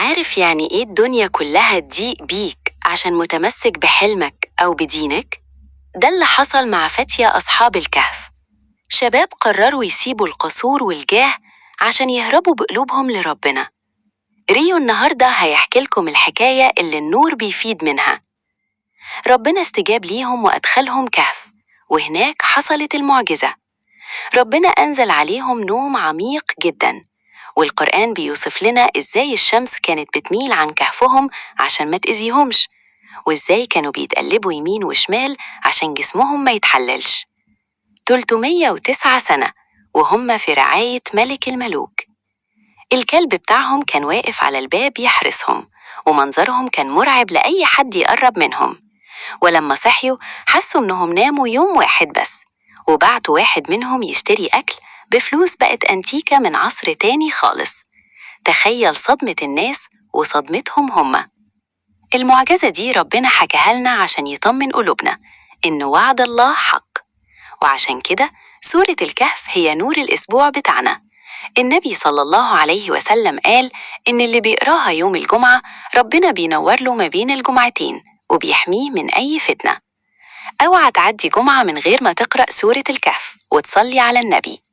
عارف يعني إيه الدنيا كلها تضيق بيك عشان متمسك بحلمك أو بدينك؟ ده اللي حصل مع فتية أصحاب الكهف. شباب قرروا يسيبوا القصور والجاه عشان يهربوا بقلوبهم لربنا. ريو النهاردة هيحكي لكم الحكاية اللي النور بيفيد منها. ربنا استجاب ليهم وأدخلهم كهف، وهناك حصلت المعجزة. ربنا أنزل عليهم نوم عميق جداً، والقرآن بيوصف لنا إزاي الشمس كانت بتميل عن كهفهم عشان ما تأذيهمش، وإزاي كانوا بيتقلبوا يمين وشمال عشان جسمهم ما يتحللش. 309 سنة وهم في رعاية ملك الملوك. الكلب بتاعهم كان واقف على الباب يحرسهم، ومنظرهم كان مرعب لأي حد يقرب منهم. ولما صحيوا حسوا إنهم ناموا يوم واحد بس، وبعتوا واحد منهم يشتري أكل بفلوس بقت أنتيكة من عصر تاني خالص. تخيل صدمة الناس وصدمتهم هما. المعجزة دي ربنا حكاها لنا عشان يطمن قلوبنا إن وعد الله حق. وعشان كده سورة الكهف هي نور الأسبوع بتاعنا. النبي صلى الله عليه وسلم قال إن اللي بيقراها يوم الجمعة ربنا بينور له ما بين الجمعتين وبيحميه من أي فتنة. اوعى تعدي جمعة من غير ما تقرأ سورة الكهف وتصلي على النبي.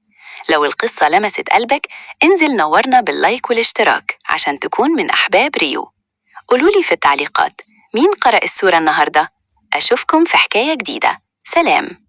لو القصة لمست قلبك انزل نورنا باللايك والاشتراك عشان تكون من أحباب ريو. قولولي في التعليقات مين قرأ السورة النهاردة؟ أشوفكم في حكاية جديدة. سلام.